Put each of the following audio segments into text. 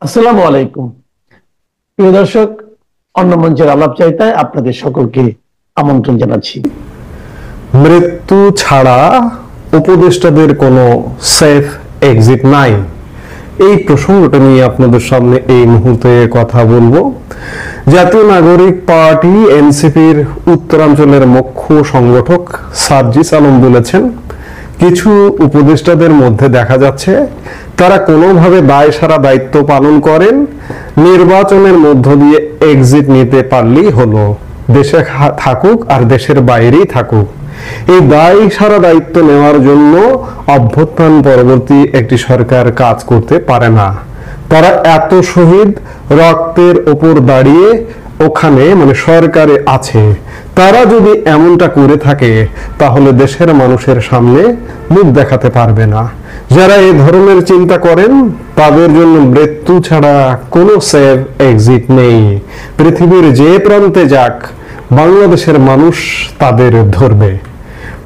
আসসালামু আলাইকুম। প্রিয় দর্শক, অন্য মঞ্চের আলাপচারিতায় আপনাদের সকলকে আমন্ত্রণ জানাচ্ছি। মৃত্যু ছাড়া উপদেষ্টাদের কোনো সেফ এক্সিট নাই, এই প্রসঙ্গটা নিয়ে আপনাদের সামনে এই মুহূর্তে কথা বলবো। জাতীয় নাগরিক পার্টি এনসিপির উত্তরাঞ্চলের মুখ্য সংগঠক সার্জিস আলম বলেছেন, কিছু উপদেষ্টাদের মধ্যে দেখা যাচ্ছে তারা কোনোভাবে দায়সারা দায়িত্ব পালন করেন, নির্বাচনের মধ্য দিয়ে এক্সিট নিতে পারলেই হলো, দেশে থাকুক আর দেশের বাইরেই থাকুক। এই দায় সারা দায়িত্ব নেওয়ার জন্য অভ্যুত্থান পরবর্তী একটি সরকার কাজ করতে পারে না। তারা এত শহীদ রক্তের ওপর দাঁড়িয়ে ওখানে সরকারে আছে, তারা যদি এমনটা করে থাকে তাহলে দেশের মানুষের সামনে মুখ দেখাতে পারবে না। যারা এই ধরনের চিন্তা করেন তাদের জন্য মৃত্যু ছাড়া কোনো সেভ এক্সিট নেই। পৃথিবীর যে প্রান্তে যাক, বাংলাদেশের মানুষ তাদের ধরবে।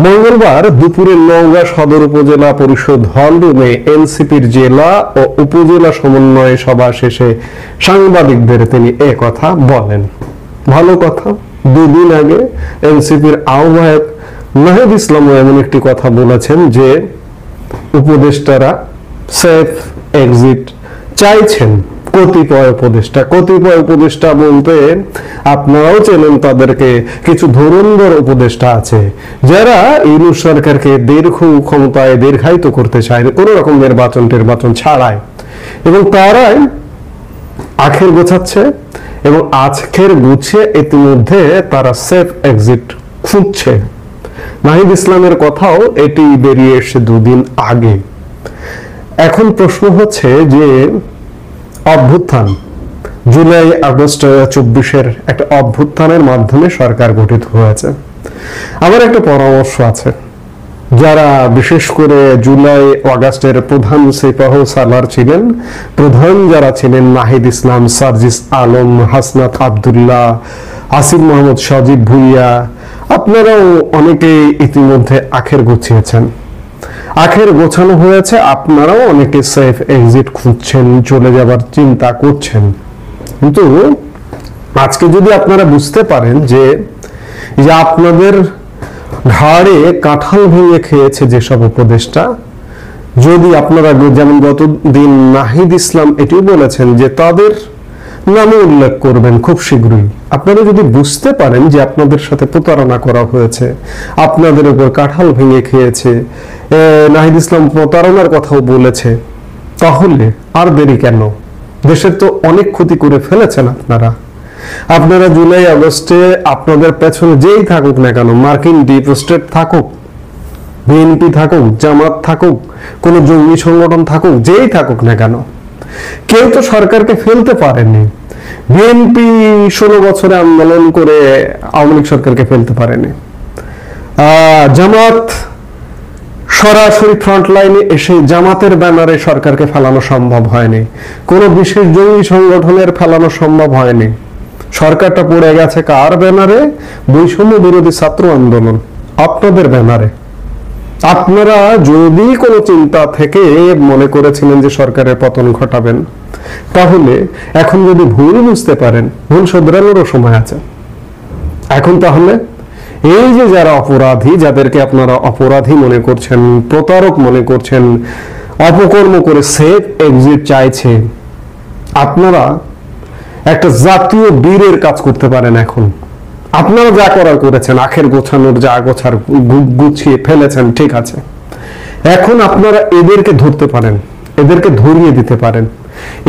মঙ্গলবার দুপুরে নওগাঁ সদর উপজেলা পরিষদ হল রুমে এনসিপির জেলা ও উপজেলা সমন্বয় সভা শেষে সাংবাদিকদের তিনি কথা বলেন। ভালো কথা, দুদিন আগে এনসিপির আহ্বায়ক নাহিদ ইসলাম এমন একটি কথা বলেছেন যে উপদেষ্টারা সেফ এক্সিট চাইছেন। কতিপয় উপদেষ্টা বলতে আপনারাও চেনেন তাদেরকে, কিছু ধুরন্ধর উপদেষ্টা আছে যারা ইউনূস সরকারকে ক্ষমতায় দীর্ঘায়িত করতে চায় কোন রকম নির্বাচন ছাড়াই, এবং তারাই আখের গোছাচ্ছে এবং আজকের গুছিয়ে ইতিমধ্যে তারা সেফ এক্সিট খুঁজছে। নাহিদ ইসলামের কথাও এটি বেরিয়ে এসে দুদিন আগে। এখন প্রশ্ন হচ্ছে যে অভ্যুত্থান, জুলাই আগস্ট 24-এর একটা অভ্যুত্থানের মাধ্যমে সরকার গঠিত হয়েছে। আমার একটা পরামর্শ আছে, যারা বিশেষ করে জুলাই আগস্টের প্রধান সিপাহ সালার ছিলেন, প্রধান যারা ছিলেন নাহিদ ইসলাম, সার্জিস আলম, হাসনাত আব্দুল্লাহ, আসিফ মোহাম্মদ সজীব ভুইয়া, আপনারাও অনেকেই ইতিমধ্যে আখের গুছিয়েছেন, আখের গোছানো হয়েছে, আপনারাও অনেকে সেফ এক্সিট খুঁজছেন, চলে যাবার চিন্তা করছেন। কিন্তু আজকে যদি আপনারা বুঝতে পারেন যে আপনাদের ঘাড়ে কাঁঠাল ভেঙে খেয়েছে যেসব উপদেষ্টা, যদি আপনারা যেমন গতদিন নাহিদ ইসলাম এটিও বলেছেন যে তাদের নামে উল্লেখ করবেন খুব শীঘ্রই, আপনারা যদি বুঝতে পারেন যে আপনাদের সাথে প্রতারণা করা হয়েছে, আপনাদের উপর কাঁঠাল ভেঙে খেয়েছে, নাহিদ ইসলাম প্রতারণার কথাও বলেছে, তাহলে আর দেরি কেন? দেশের তো অনেক ক্ষতি করে ফেলেছেন আপনারা জুলাই আগস্টে আপনাদের পেছনে যেই থাকুক না কেন, মার্কিন ডিপ স্টেট থাকুক, বিএনপি থাকুক, জামাত থাকুক, কোন জঙ্গি সংগঠন থাকুক, যেই থাকুক না কেন, কেউ তো সরকারকে ফেলতে পারেনি। বিএনপি 16 বছরে আন্দোলন করে আওয়ামী লীগ সরকারকে ফেলতে পারেনি। জামাত সরাসরি ফ্রন্ট লাইনে এসে জামাতের ব্যানারে সরকারকে ফেলানো সম্ভব হয়নি, কোন বিশেষ জঙ্গি সংগঠনের ফেলানো সম্ভব হয়নি। সরকারটা পড়ে গেছে কার ব্যানারে? বৈষম্য বিরোধী ছাত্র আন্দোলন, আপনাদের ব্যানারে। আপনারা যদি কোনো চিন্তা থেকে মনে করেছিলেন যে সরকারের পতন ঘটাবেন, তাহলে এখন যদি ভুল বুঝতে পারেন, ভুল শুধরানোরও সময় আছে এখন। তাহলে এই যে যারা অপরাধী, যাদেরকে আপনারা অপরাধী মনে করছেন, প্রতারক মনে করছেন, অপকর্ম করে সেফ এক্সিট চাইছে, আপনারা একটা জাতীয় বীরের কাজ করতে পারেন। এখন আপনারা যা করার করেছেন, আখের গোছানোর যা গোছার গুছিয়ে ফেলেছেন, ঠিক আছে। এখন আপনারা এদেরকে ধরতে পারেন, এদেরকে ধরিয়ে দিতে পারেন।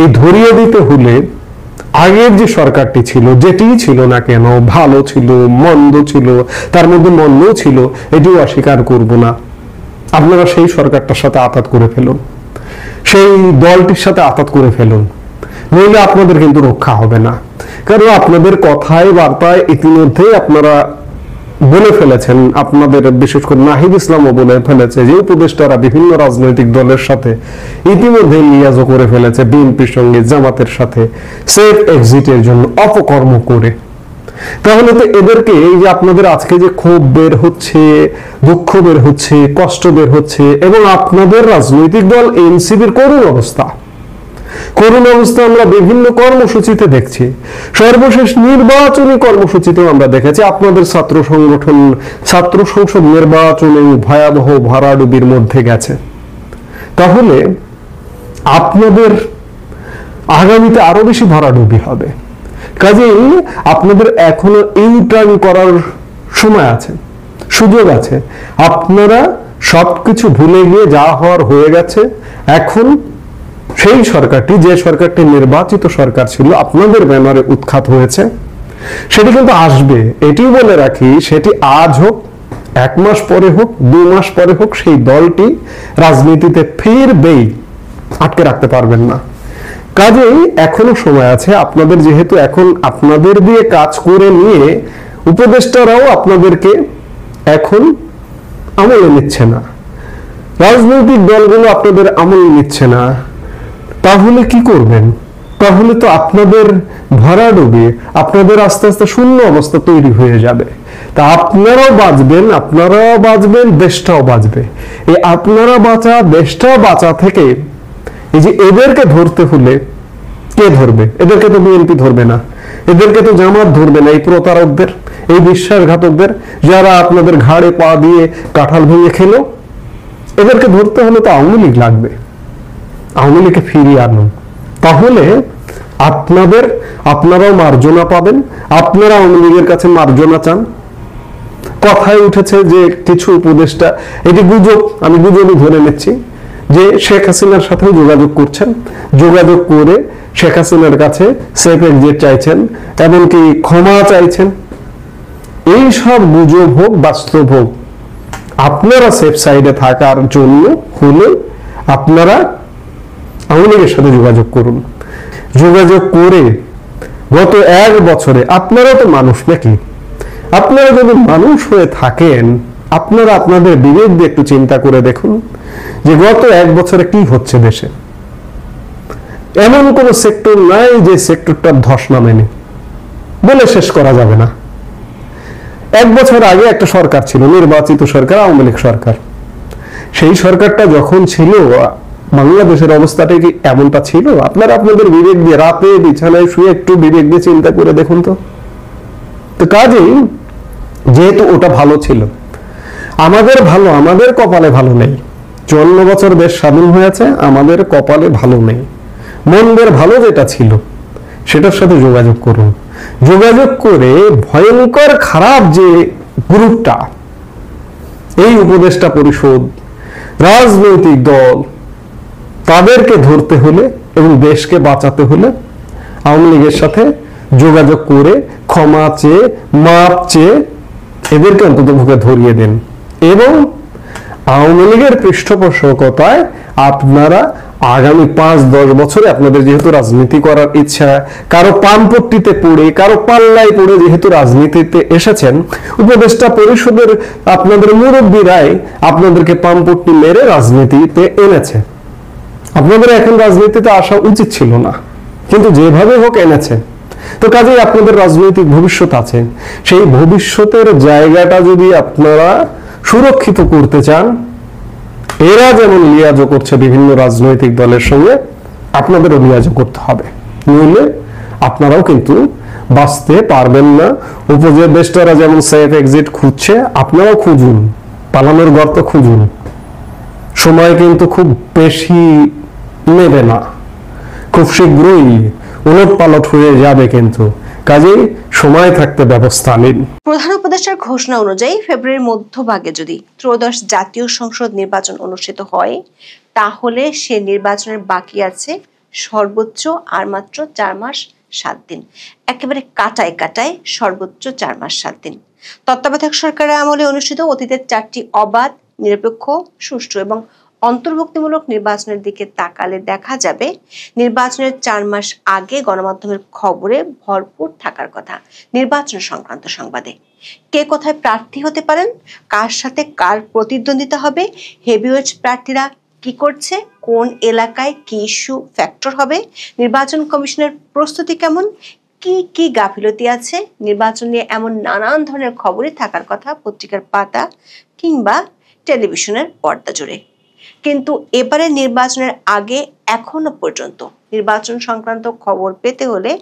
এই ধরিয়ে দিতে হলে আগের যে সরকারটি ছিল, যেটিই ছিল না কেন, ভালো ছিল, মন্দ ছিল, তার মধ্যে মন্দ ছিল, এটিও অস্বীকার করব না, আপনারা সেই সরকারটার সাথে আতাত করে ফেলুন, সেই দলটির সাথে আতাত করে ফেলুন, নইলে আপনাদের কিন্তু রক্ষা হবে না। কারণ আপনাদের কথায় বার্তায় ইতিমধ্যেই আপনারা বলে ফেলেছেন, আপনাদের বিশেষ করে নাহিদ ইসলামও বলে ফেলেছে যে উপদেষ্টারা বিভিন্ন রাজনৈতিক দলের সাথে ইতিমধ্যে লিয়াজও করে ফেলেছে, বিএনপির সঙ্গে, জামাতের সাথে, সেফ এক্সিটের জন্য অপকর্ম করে। তাহলে তো এদেরকে, এই যে আপনাদের আজকে যে ক্ষোভ বের হচ্ছে, দুঃখ বের হচ্ছে, কষ্ট বের হচ্ছে, এবং আপনাদের রাজনৈতিক দল এনসিপির করুণ অবস্থা, করোনা অবস্থা আমরা বিভিন্ন কর্মসূচিতে দেখছি, সর্বশেষ নির্বাচনী কর্মসূচিতেও আমরা দেখেছি আপনাদের ছাত্র সংগঠন ছাত্র সংসদ নির্বাচনে ভয়াবহ ভরাডুবির মধ্যে গেছে। তাহলে আপনাদের আগামীতে আরো বেশি ভরাডুবি হবে। কাজেই আপনাদের এখনো ইউটার্ন করার সময় আছে, সুযোগ আছে। আপনারা সবকিছু ভুলে গিয়ে যা হওয়ার হয়ে গেছে, এখন সেই সরকারটি, যে সরকারটি নির্বাচিত সরকার ছিল, আপনাদের ব্যানারে উৎখাত হয়েছে, সেটি কিন্তু আসবে। এটি বলে রাখি, সেটি আজ হোক, 1 মাস পরে হোক, 2 মাস পরে হোক, সেই দলটি রাজনীতিতে ফিরবেই, আটকে রাখতে পারবেন না। কাজেই এখনো সময় আছে। আপনাদের যেহেতু এখন আপনাদের দিয়ে কাজ করে নিয়ে উপদেষ্টারাও আপনাদেরকে এখন আমলে নিচ্ছে না, রাজনৈতিক দলগুলো আপনাদের আমল নিচ্ছে না, তাহলে কি করবেন? তাহলে তো আপনাদের ভরাডুবি, আপনাদের আস্তে আস্তে শূন্য অবস্থা তৈরি হয়ে যাবে। তা আপনারাও বাঁচবেন, দেশটাও বাঁচবে। এই আপনারা বাঁচা, দেশটাও বাঁচা থেকে এই যে এদেরকে ধরতে হলে কে ধরবে? এদেরকে তো বিএনপি ধরবে না, এদেরকে তো জামাত ধরবে না, এই প্রতারকদের, এই বিশ্বাসঘাতকদের, যারা আপনাদের ঘাড়ে পা দিয়ে কাঁঠাল ভেঙে খেলো, এদেরকে ধরতে হলে তো আওয়ামী লীগ লাগবে। আওয়ামী লীগকে ফিরিয়ে আনুন, তাহলে আপনারাও মার্জনা পাবেন। আপনারা আওয়ামী লীগের কাছে মার্জনা চান। কথায় উঠেছে যে কিছু উপদেষ্টা, এটি গুজব, আমি গুজবই ধরে নিচ্ছি, যে শেখ হাসিনার সাথেও যোগাযোগ করছেন, যোগাযোগ করে শেখ হাসিনার কাছে সেফ এক্সিট চাইছেন, এমনকি ক্ষমা চাইছেন। এই সব গুজব হোক, বাস্তব হোক, আপনারা সেফ সাইডে থাকার জন্য হলে আপনারা আওয়ামী লীগের সাথে যোগাযোগ করুন। যোগাযোগ করে গত 1 বছরে, আপনারা তো মানুষ নাকি, আপনারা যদি মানুষ হয়ে থাকেন, আপনারা আপনাদের বিবেক দিয়ে একটু চিন্তা করে দেখুন যে গত 1 বছরে কি হচ্ছে দেশে। এমন কোন সেক্টর নাই যে সেক্টরটার ধস নামেনি, বলে শেষ করা যাবে না। 1 বছর আগে একটা সরকার ছিল, নির্বাচিত সরকার, আওয়ামী লীগ সরকার। সেই সরকারটা যখন ছিল, বাংলাদেশের অবস্থাটা কি এমনটা ছিল? আপনারা আপনাদের বিবেক দিয়ে, রাতে বিছানায় শুয়ে একটু বিবেক দিয়ে চিন্তা করে দেখুন তো। কাজেই যেহেতু ওটা ভালো ছিল, আমাদের কপালে ভালো নেই। 54 বছর দেশ স্বাধীন হয়েছে, আমাদের কপালে ভালো নেই। মনদের ভালো যেটা ছিল, সেটার সাথে যোগাযোগ করুন। যোগাযোগ করে ভয়ঙ্কর খারাপ যে গ্রুপটা, এই উপদেষ্টা পরিষদ, রাজনৈতিক দল, তাদেরকে ধরতে হলে এবং দেশকে বাঁচাতে হলে আওয়ামী লীগের সাথে যোগাযোগ করে ক্ষমা চেয়ে, মাপ চেয়ে এদেরকে অন্ততপক্ষে ধরিয়ে দেন। এবং আওয়ামী লীগের পৃষ্ঠপোষকতায় আপনারা আগামী 5-10 বছরে, আপনাদের যেহেতু রাজনীতি করার ইচ্ছা, কারো পানপট্টিতে পড়ে, কারো পাল্লায় পড়ে যেহেতু রাজনীতিতে এসেছেন, উপদেষ্টা পরিষদের আপনাদের মুরব্বীরাই আপনাদেরকে পানপট্টি মেরে রাজনীতিতে এনেছে। আপনাদের এখন রাজনীতিতে আসা উচিত ছিল না, কিন্তু যেভাবে হোক এনেছে। তো কাজেই আপনাদের রাজনৈতিক ভবিষ্যৎ আছে। সেই ভবিষ্যতের জায়গাটা যদি আপনারা সুরক্ষিত করতে চান, এরা যেমন লিয়াজো করছে বিভিন্ন রাজনৈতিক দলের সঙ্গে, আপনাদেরও লিয়াজো করতে হবে, নইলে আপনারাও কিন্তু বাঁচতে পারবেন না। উপদেষ্টারা যেমন সেফ এক্সিট খুঁজছে, আপনারাও খুঁজুন, পালানোর গর্ত খুঁজুন। সময় কিন্তু খুব বেশি নেবে না, খুব শীঘ্রই উলটপালট হয়ে যাবে, কিন্তু কাজেই সময় থাকতে ব্যবস্থা নিন। প্রধান উপদেষ্টার ঘোষণা অনুযায়ী ফেব্রুয়ারির মধ্যভাগে যদি ত্রয়োদশ জাতীয় সংসদ নির্বাচন অনুষ্ঠিত হয়, তাহলে সে নির্বাচনের বাকি আছে সর্বোচ্চ আর মাত্র 4 মাস 7 দিন। একেবারে কাটায় কাটায় সর্বোচ্চ 4 মাস 7 দিন। তত্ত্বাবধায়ক সরকারের আমলে অনুষ্ঠিত অতীতের 4টি অবাধ, নিরপেক্ষ, সুষ্ঠু এবং অন্তর্ভুক্তিমূলক নির্বাচনের দিকে তাকালে দেখা যাবে নির্বাচনের 4 মাস আগে গণমাধ্যমের খবরে ভরপুর থাকার কথা নির্বাচন সংক্রান্ত সংবাদে। কে কোথায় প্রার্থী হতে পারেন, কার সাথে কার প্রতিদ্বন্দ্বিতা হবে, হেভিওয়েট প্রার্থীরা কি করছে, কোন এলাকায় কি ইস্যু ফ্যাক্টর হবে, নির্বাচন কমিশনের প্রস্তুতি কেমন, কি কি গাফিলতি আছে, নির্বাচন নিয়ে এমন নানান ধরনের খবরই থাকার কথা পত্রিকার পাতা কিংবা টেলিভিশনের পর্দা জুড়ে। কিন্তু এবারে নির্বাচনের আগে এখনো পর্যন্ত নির্বাচন সংক্রান্ত খবর পেতে হলে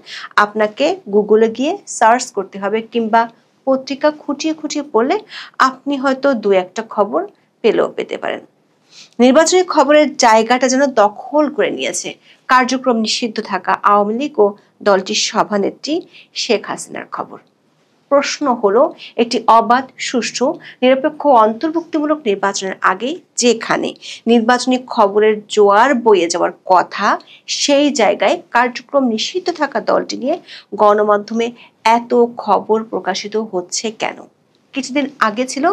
আপনাকে গুগলে গিয়ে সার্চ করতে হবে, কিংবা পত্রিকা খুঁটিয়ে খুঁটিয়ে পড়লে আপনি হয়তো দু একটা খবর পেলেও পেতে পারেন। নির্বাচনী খবরের জায়গাটা যেন দখল করে নিয়েছে কার্যক্রম নিষিদ্ধ থাকা আওয়ামী লীগ ও দলটির সভানেত্রী শেখ হাসিনার খবর। প্রশ্ন হলো, একটি অবাধ, সুষ্ঠু, নিরপেক্ষ ও অন্তর্ভুক্তিমূলক নির্বাচনের আগে যেখানে নির্বাচনী খবরের জোয়ার বয়ে যাওয়ার কথা, সেই জায়গায় কার্যক্রম নিষিদ্ধ থাকা দলটি নিয়ে গণমাধ্যমে এত খবর প্রকাশিত হচ্ছে কেন? কিছুদিন আগে ছিল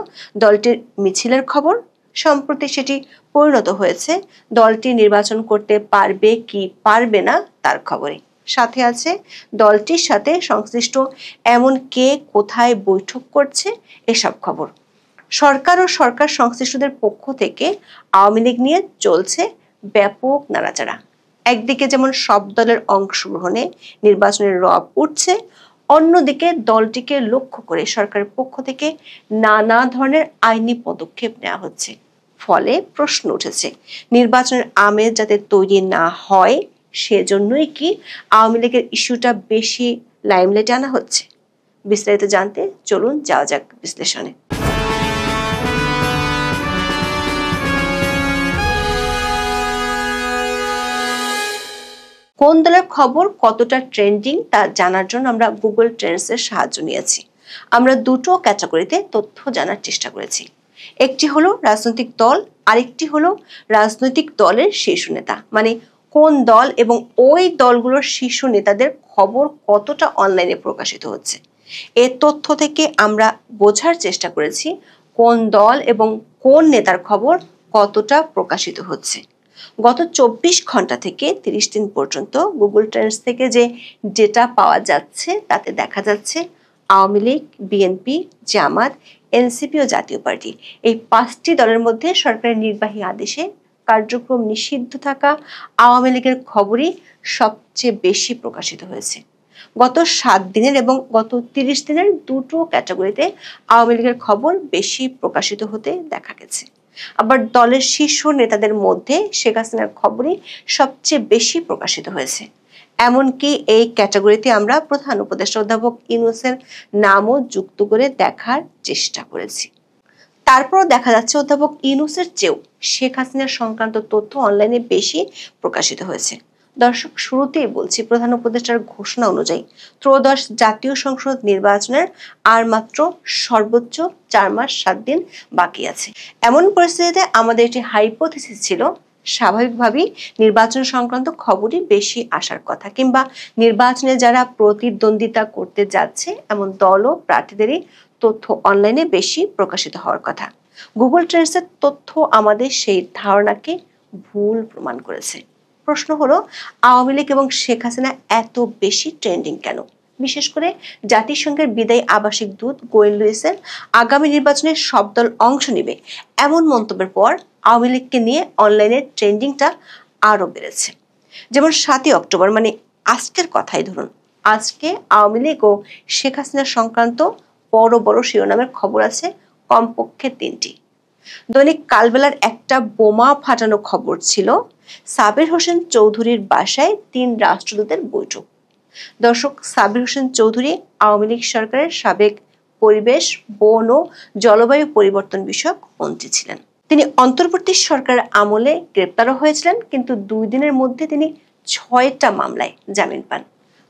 দলটির মিছিলের খবর, সম্প্রতি সেটি পরিণত হয়েছে দলটি নির্বাচন করতে পারবে কি পারবে না তার খবরে। সাথে আছে দলটির সাথে সংশ্লিষ্ট এমন কে কোথায় বৈঠক করছে এসব খবর। সরকার ও সরকার সংশ্লিষ্টদের পক্ষ থেকে আওয়ামী লীগ নিয়ে চলছে ব্যাপক নাড়াচাড়া। একদিকে যেমন সব দলের অংশগ্রহণে নির্বাচনের রব উঠছে, অন্যদিকে দলটিকে লক্ষ্য করে সরকারের পক্ষ থেকে নানা ধরনের আইনি পদক্ষেপ নেওয়া হচ্ছে। ফলে প্রশ্ন উঠেছে, নির্বাচনের আমেজ যাতে তৈরি না হয় সেজন্যই কি আওয়ামী লীগের ইস্যুটা বেশি লাইমলাইটে আনা হচ্ছে? বিস্তারিত জানতে চলুন যাওয়া যাক বিশ্লেষণে। কোন দলের খবর কতটা ট্রেন্ডিং তা জানার জন্য আমরা গুগল ট্রেন্ডস এর সাহায্য নিয়েছি। আমরা দুটো ক্যাটাগরিতে তথ্য জানার চেষ্টা করেছি। একটি হলো রাজনৈতিক দল, আরেকটি হলো রাজনৈতিক দলের শীর্ষ নেতা, মানে কোন দল এবং ওই দলগুলোর শীর্ষ নেতাদের খবর কতটা অনলাইনে প্রকাশিত হচ্ছে। এ তথ্য থেকে আমরা বোঝার চেষ্টা করেছি কোন দল এবং কোন নেতার খবর কতটা প্রকাশিত হচ্ছে। গত 24 ঘন্টা থেকে 30 দিন পর্যন্ত গুগল ট্রেন্ডস থেকে যে ডেটা পাওয়া যাচ্ছে তাতে দেখা যাচ্ছে আওয়ামী লীগ, বিএনপি, জামাত, এনসিপি ও জাতীয় পার্টি, এই 5টি দলের মধ্যে সরকারের নির্বাহী আদেশে কার্যক্রম নিষিদ্ধ থাকা আওয়ামী লীগের খবরই সবচেয়ে বেশি প্রকাশিত হয়েছে। গত 7 দিনের এবং গত 30 দিনের দুটো ক্যাটাগরিতে আওয়ামী লীগের খবর বেশি প্রকাশিত হতে দেখা গেছে। আবার দলের শীর্ষ নেতাদের মধ্যে শেখ হাসিনার খবরই সবচেয়ে বেশি প্রকাশিত হয়েছে। এমনকি এই ক্যাটাগরিতে আমরা প্রধান উপদেষ্টা অধ্যাপক ইউনূসের নামও যুক্ত করে দেখার চেষ্টা করেছি। তারপরও দেখা যাচ্ছে অধ্যাপক ইউনূসের চেয়েও শেখ হাসিনার সংক্রান্ত তথ্য অনলাইনে বেশি প্রকাশিত হয়েছে। দর্শক, শুরুতেই বলছি, প্রধান উপদেষ্টার ঘোষণা অনুযায়ী ত্রয়োদশ জাতীয় সংসদ নির্বাচনের আর মাত্র সর্বোচ্চ 4 মাস 7 দিন বাকি আছে। এমন পরিস্থিতিতে আমাদের একটি হাইপোথিসিস ছিল, স্বাভাবিকভাবেই নির্বাচন সংক্রান্ত খবরই বেশি আসার কথা, কিংবা নির্বাচনে যারা প্রতিদ্বন্দ্বিতা করতে যাচ্ছে এমন দল ও প্রার্থীদেরই তথ্য অনলাইনে বেশি প্রকাশিত হওয়ার কথা। গুগল ট্রেন্ডসের তথ্য আমাদের সেই ধারণাকে ভুল প্রমাণ করেছে। প্রশ্ন হলো, আওয়ামী লীগ এবং শেখ হাসিনা এত বেশি ট্রেন্ডিং কেন? বিশেষ করে জাতিসংঘের বিদায়ী আবাসিক দূত গোয়েন লুইসের আগামী নির্বাচনে সব দল অংশ নেবে এমন মন্তব্যের পর আওয়ামী লীগকে নিয়ে অনলাইনের ট্রেন্ডিংটা আরো বেড়েছে। যেমন 7ই অক্টোবর, মানে আজকের কথাই ধরুন, আজকে আওয়ামী লীগ ও শেখ হাসিনা সংক্রান্ত বড় বড় শিরোনামের খবর আছে কমপক্ষে 3টি। দৈনিক কালবেলার একটা বোমা ফাটানো খবর ছিল সাবির হোসেন চৌধুরীর বাসায় 3 রাষ্ট্রদূতের বৈঠক। দর্শক, সাবির হোসেন চৌধুরী আওয়ামী লীগ সরকারের সাবেক পরিবেশ, বন ও জলবায়ু পরিবর্তন বিষয়ক মন্ত্রী ছিলেন। তিনি অন্তর্বর্তী সরকারের আমলে গ্রেপ্তারও হয়েছিলেন, কিন্তু 2 দিনের মধ্যে তিনি 6টা মামলায় জামিন পান।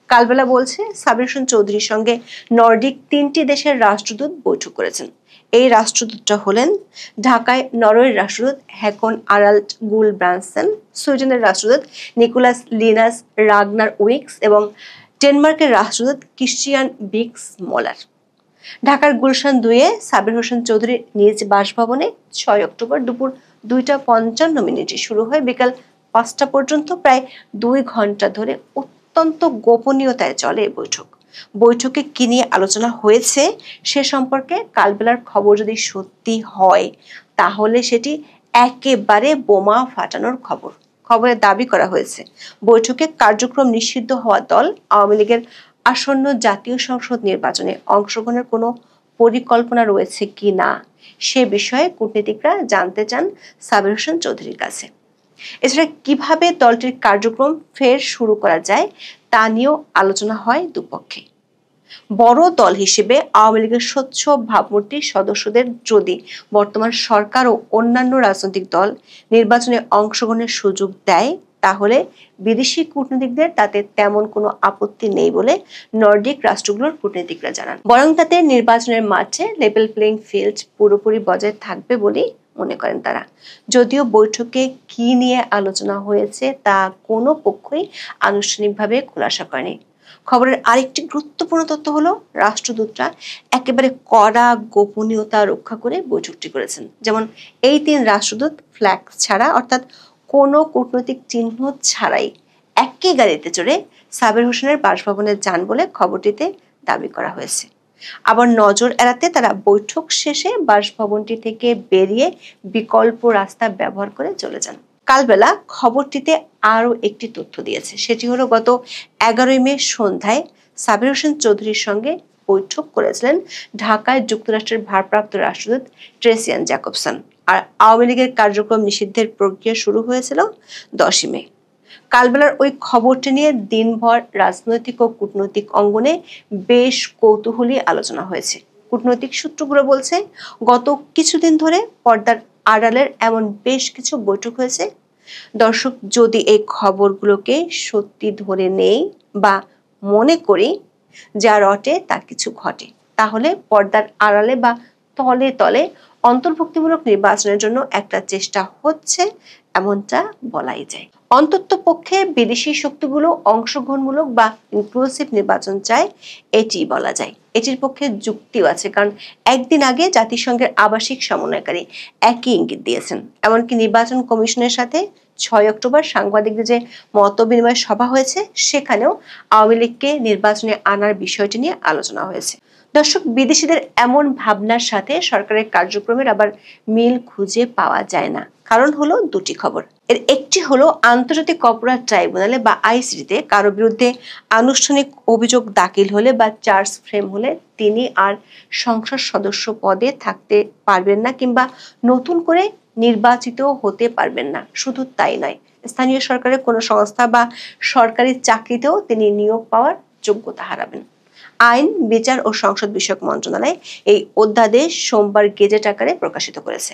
কালবেলা বলছে, সাবির হোসেন চৌধুরীর সঙ্গে নর্ডিক 3টি দেশের রাষ্ট্রদূত বৈঠক করেছেন। এই রাষ্ট্রদূতরা হলেন ঢাকায় নরওয়ের রাষ্ট্রদূত হ্যাকন আরাল্ড গুল ব্রানসেন, সুইডেনের রাষ্ট্রদূত নিকোলাস লিনাস রাগনার উইক্স এবং ডেনমার্কের রাষ্ট্রদূত ক্রিশ্চিয়ান বিক্স মোলার। ঢাকার গুলশান 2-এ সাবির হোসেন চৌধুরীর নিজ বাসভবনে 6 অক্টোবর দুপুর 2:55 শুরু হয় বিকাল 5টা পর্যন্ত প্রায় 2 ঘন্টা ধরে অত্যন্ত গোপনীয়তায় চলে এই বৈঠক। বৈঠকে কি নিয়ে আলোচনা হয়েছে সে সম্পর্কে কালবেলার খবর যদি সত্যি হয় তাহলে সেটি একেবারে বোমা ফাটানোর খবর। খবরে দাবি করা হয়েছে বৈঠকে কার্যক্রম নিষিদ্ধ হওয়া দল আওয়ামী লীগের আসন্ন জাতীয় সংসদ নির্বাচনে অংশগ্রহণের কোনো পরিকল্পনা রয়েছে কি না সে বিষয়ে কূটনীতিকরা জানতে চান সাবির হোসেন চৌধুরীর কাছে। এছাড়া কিভাবে দলটির কার্যক্রম ফের শুরু করা যায় তা নিয়েও আলোচনা হয় দুপক্ষে। বড় দল হিসেবে আওয়ামী লীগের স্বচ্ছ ভাবমূর্তির সদস্যদের যদি বর্তমান সরকার ও অন্যান্য রাজনৈতিক দল নির্বাচনে অংশগ্রহণের সুযোগ দেয়, তাহলে বিদেশি কূটনীতিকদের তাতে তেমন কোনো আপত্তি নেই বলে নর্ডিক রাষ্ট্রগুলোর কূটনীতিকরা জানান। বরং তাতে নির্বাচনের মাঠে লেভেল প্লেইং ফিল্ড পুরোপুরি বজায় থাকবে বলেই মনে করেন তারা। যদিও বৈঠকে কি নিয়ে আলোচনা হয়েছে তা কোনো পক্ষই আনুষ্ঠানিকভাবে খোলাসা করেনি। খবরের আরেকটি গুরুত্বপূর্ণ তথ্য হলো, রাষ্ট্রদূতরা একেবারে কড়া গোপনীয়তা রক্ষা করে বৈঠকটি করেছেন। যেমন এই 3 রাষ্ট্রদূত ফ্ল্যাগ ছাড়া, অর্থাৎ কোনো কূটনৈতিক চিহ্ন ছাড়াই একই গাড়িতে চড়ে সাবের হোসেনের বাসভবনে যান বলে খবরটিতে দাবি করা হয়েছে। আবার নজর এড়াতে তারা বৈঠক শেষে বাসভবনটি থেকে বেরিয়ে বিকল্প রাস্তা ব্যবহার করে চলে যান। কালবেলা খবরটিতে আরও একটি তথ্য দিয়েছে, সেটি হলো গত 11 মে সন্ধ্যায় সাবের হোসেন চৌধুরীর সঙ্গে বৈঠক করেছিলেন ঢাকায় যুক্তরাষ্ট্রের ভারপ্রাপ্ত রাষ্ট্রদূত ট্রেসিয়ান জ্যাকবসন। আর আওয়ামী লীগের কার্যক্রম নিষিদ্ধের প্রক্রিয়া শুরু হয়েছিল 10 মে। কালবেলার ওই খবরটি নিয়ে দিনভর রাজনৈতিক ও কূটনৈতিক অঙ্গনে বেশ কৌতূহলী আলোচনা হয়েছে। কূটনৈতিক সূত্রগুলো বলছে, গত কিছুদিন ধরে পর্দার আড়ালের এমন বেশ কিছু বৈঠক হয়েছে। দর্শক, যদি এই খবরগুলোকে সত্যি ধরে নেই বা মনে করি যা রটে তা কিছু ঘটে, তাহলে পর্দার আড়ালে বা তলে তলে অন্তর্ভুক্তিমূলক নির্বাচনের জন্য একটা চেষ্টা হচ্ছে, এমনটা বলাই যায়। অন্তত পক্ষে বিদেশি শক্তিগুলো অংশগ্রহণমূলক বা ইনক্লুসিভ নির্বাচন চায়, এটি বলা যায়। এটির পক্ষে যুক্তিও আছে, কারণ একদিন আগে জাতিসংঘের আবাসিক সমন্বয়কারী একই ইঙ্গিত দিয়েছেন। এমনকি নির্বাচন কমিশনের সাথে 6 অক্টোবর সাংবাদিকদের যে মত বিনিময় সভা হয়েছে, সেখানেও আওয়ামী লীগকে নির্বাচনে আনার বিষয়টি নিয়ে আলোচনা হয়েছে। দর্শক, বিদেশিদের এমন ভাবনার সাথে সরকারের কার্যক্রমের আবার মিল খুঁজে পাওয়া যায় না। কারণ হলো দুটি খবর। এর একটি হলো, আন্তর্জাতিক অপরাধ ট্রাইব্যুনালে বা আইসিটিতে কারো বিরুদ্ধে আনুষ্ঠানিক অভিযোগ দাখিল হলে বা চার্জ ফ্রেম হলে তিনি আর সংসদ সদস্য পদে থাকতে পারবেন না কিংবা নতুন করে নির্বাচিত হতে পারবেন না। শুধু তাই নয়, স্থানীয় সরকারের কোনো সংস্থা বা সরকারি চাকরিতেও তিনি নিয়োগ পাওয়ার যোগ্যতা হারাবেন। আইন, বিচার ও সংসদ বিষয়ক মন্ত্রণালয় এই অধ্যাদেশ সোমবার গেজেট আকারে প্রকাশিত করেছে।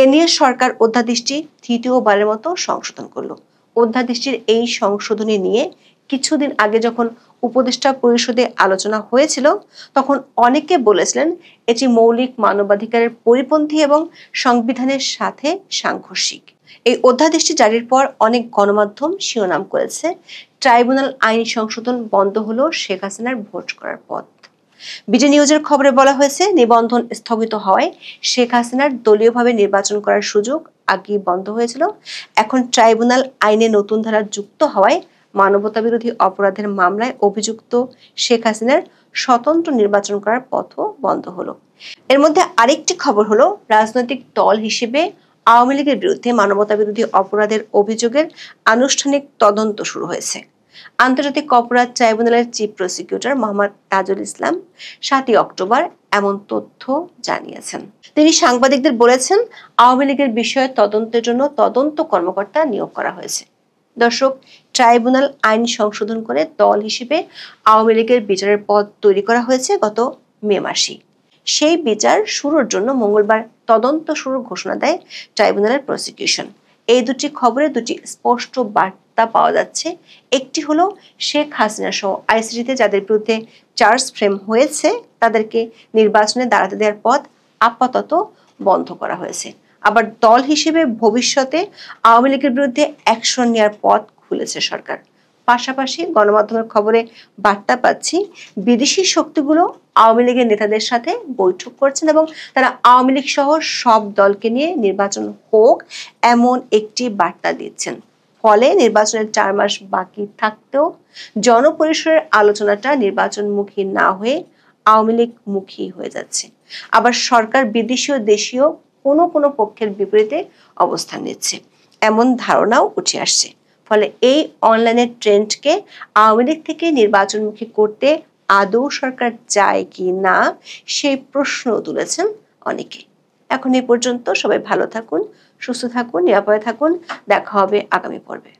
এ নিয়ে সরকার অধ্যাদেশটি তৃতীয়বারের মতো সংশোধন করল। অধ্যাদেশটির এই সংশোধনী নিয়ে কিছুদিন আগে যখন উপদেষ্টা পরিষদে আলোচনা হয়েছিল, তখন অনেকে বলেছিলেন এটি মৌলিক মানবাধিকারের পরিপন্থী এবং সংবিধানের সাথে সাংঘর্ষিক। এই অধ্যাদেশটি জারির পর অনেক গণমাধ্যম শিরোনাম করেছে, ট্রাইব্যুনাল আইন সংশোধন বন্ধ হলো শেখ হাসিনার ভোট করার পথ। বিডি নিউজের খবরে বলা হয়েছে, নিবন্ধন স্থগিত হওয়ায় শেখ হাসিনার দলীয়ভাবে নির্বাচন করার সুযোগ আগেই বন্ধ হয়েছিল। এখন ট্রাইব্যুনাল আইনে নতুন ধারা যুক্ত হওয়ায় মানবতা বিরোধী অপরাধের মামলায় অভিযুক্ত শেখ হাসিনার স্বতন্ত্র নির্বাচন করার পথও বন্ধ হলো। এর মধ্যে আরেকটি খবর হলো, রাজনৈতিক দল হিসেবে আওয়ামী লীগের বিরুদ্ধে মানবতা বিরোধী অপরাধের অভিযোগের আনুষ্ঠানিক তদন্ত শুরু হয়েছে। আন্তর্জাতিক অপরাধ ট্রাইব্যুনালের chief prosecutor Mohammad Tajul Islam 7 October এমন তথ্য জানিয়েছেন। তিনি সাংবাদিকদের বলেছেন, আওয়ামী লীগের বিষয়ে তদন্তের জন্য তদন্ত কর্মকর্তা নিয়োগ করা হয়েছে। দর্শক, ট্রাইব্যুনাল আইন সংশোধন করে দল হিসেবে আওয়ামী লীগের বিচারের পথ তৈরি করা হয়েছে গত মে মাসে। সেই বিচার শুরুর জন্য মঙ্গলবার তদন্ত শুরুর ঘোষণা দেয় ট্রাইব্যুনালের প্রসিকিউশন। এই দুটি খবরে দুটি স্পষ্ট বার্তা পাওয়া যাচ্ছে। একটি হলো, শেখ হাসিনা সহ আইসিটিতে যাদের বিরুদ্ধে চার্জ ফ্রেম হয়েছে তাদেরকে নির্বাচনে দাঁড়াতে দেওয়ার পথ আপাতত বন্ধ করা হয়েছে। আবার দল হিসেবে ভবিষ্যতে আওয়ামী লীগের বিরুদ্ধে অ্যাকশন নেওয়ার পথ খুলেছে সরকার। পাশাপাশি গণমাধ্যমের খবরে বার্তা পাচ্ছি, বিদেশি শক্তিগুলো আওয়ামী লীগের নেতাদের সাথে বৈঠক করছেন এবং তারা আওয়ামী লীগ সহ সব দলকে নিয়ে নির্বাচন হোক এমন একটি বার্তা দিচ্ছেন। ফলে নির্বাচনের 4 মাস বাকি থাকতেও জনপরিসরের আলোচনাটা নির্বাচনমুখী না হয়ে আওয়ামী লীগ মুখী হয়ে যাচ্ছে। আবার সরকার বিদেশি ও দেশীয় কোনো কোনো পক্ষের বিপরীতে অবস্থান নিচ্ছে, এমন ধারণাও উঠে আসছে। ফলে এই অনলাইনের ট্রেন্ডকে আওয়ামী লীগ থেকে নির্বাচনমুখী করতে আদৌ সরকার চায় কি না সেই প্রশ্ন তুলেছেন অনেকে। এখন এই পর্যন্ত। সবাই ভালো থাকুন, সুস্থ থাকুন, নিরাপদে থাকুন। দেখা হবে আগামী পর্বে।